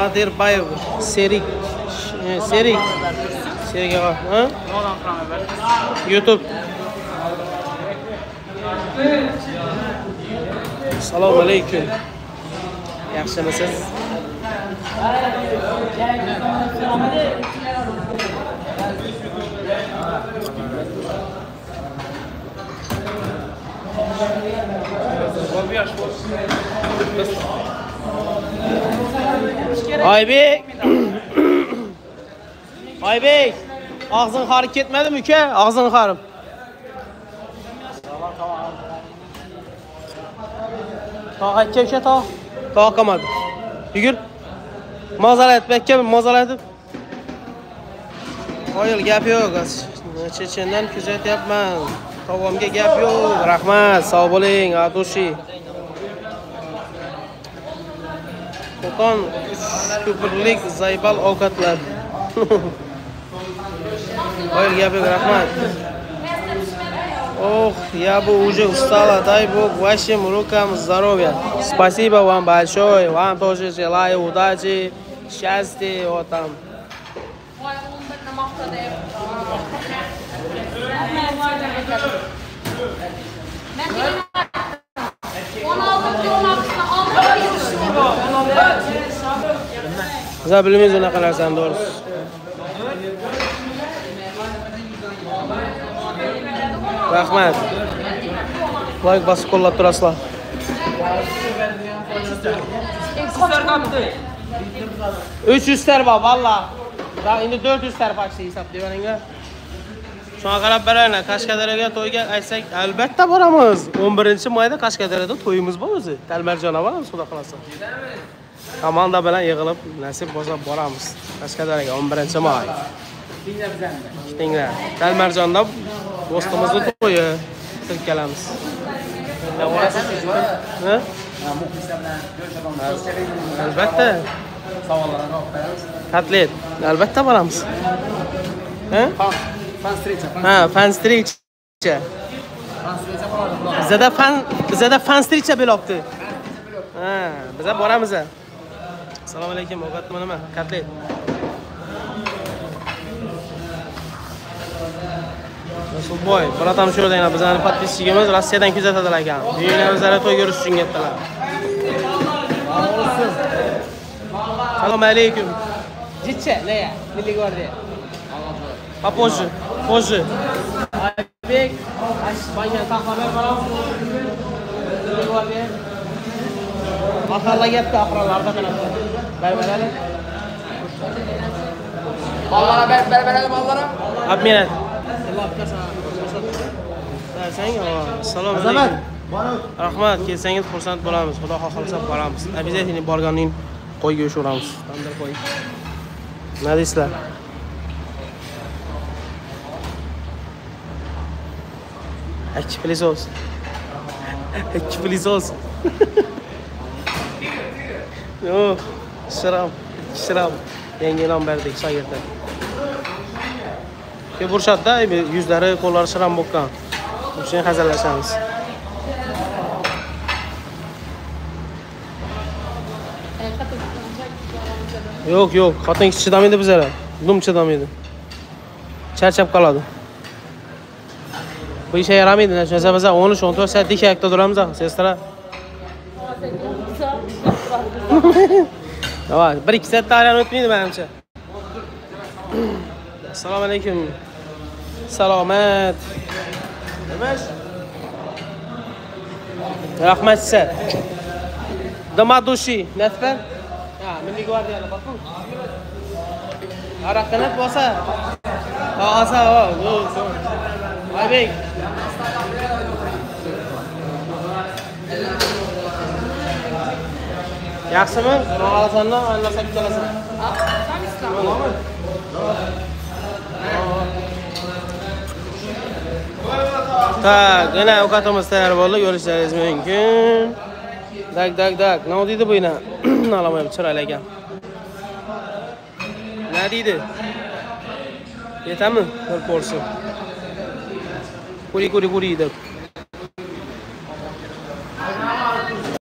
Nadirbayev, Serik. Serik. Serik ha? YouTube. Assalomu alaykum. Yaxshimisiz? Aybek. Aybek. Ağzın xarib ketmadimi uka? Ağzın xarib. Ta aytcha uka ta. Ta qolmadi. Yugur. Mazalat bekka, mazalat. Oyil gap yo'q. Chechendan kuzatyapman. Tavomga gap yo'q. Rahmat. Sog' bo'ling, Adushi. Qo'qon 3 ko'pirlik zaybal ovqatlar. Oyil gap yo'q, rahmat. Ох, я бы уже устала, дай Бог вашим рукам здоровья. Спасибо вам большое, вам тоже желаю удачи, счастья, вот там. Biz bilmaymiz unaqa narsani, to'g'risi. Rahmat. Like bosib qo'llab turasizlar. 300 tar bor, valla. Endi 400 tar почти hisoblayveringlar. Shunga qarab beraylar. Qashqadaryoga to'yga aytsak, albatta boramiz. 11-mayda Qashqadaryoda to'yimiz bor o'zi. Talmarjon ham xudo xolasa. Komanda bilan yig'ilib, nasib bo'lsa boramiz. Qashqadaryoga 11-may. Tinglar. Talmarjonda do'stimizni to'yi qilib Ha? Albatta. Savollarni javob beramiz. Kotlet. Albatta boramiz. Ha? Ha, fan stricha. Bizda fan stricha belopti. Ha, biz boramiz. Assalomu alaykum, ovqatmi nima? Kotlet. Rasulboy, biratam shu yerda bizning podpisчигimiz Rossiyadan kuzatadilar ekan. Uyingizda to'y ko'rish uchun ketdilar. Assalomu alaykum. Jicha, naya? Milliy gvardiya. Попозже, позже. Aybek, Ashbanga taxabar boramiz. Milliy gvardiya. Mahalla gapda aqronlarda qiladi. Baybalari. Ballara beradi ballara. Обменять. Assalomu alaykum. Rahmat, kelsangiz xursand bo'lamiz. Xudo xohlasa boramiz. Обязательно borganing qo'yga ushuramiz. Tandir qo'y. Nima deysizlar? Ikki pilisos. Ikki pilisos. Yo'q, shiram. Yangi nom berdik shogirdlar. Burshadda yuzlari, qo'llari shiram bo'lgan. Shuni hazillashamiz. Yo'q, xotin chidamaydi bizlar. Dum chidamaydi. Charchab qoladi. Bu ishga yaramaydi. Shuncha biz 13-14 soat dikakda turamiz, sestra. Davay, 1-2 soat ta'lim o'tmaydi menimcha. Assalomu alaykum. Salomat. Nimash? Rahmat size. Damadushi, Natfar? Ha, Milliy gvardiyani bakın. Araqanat bo'lsa. Asa, Aybek. Yaxshimi? Xohlasandan anlasak kelasan. Tamam. Tak, yana ovqatimiz tayyor bo'ldi, ko'rishingiz mumkin. Dak. Nima deydi bu yana? Nolamayapti, chiroyli ekan. Nima deydi? Yetami? Bir porsiya. Kuri deb.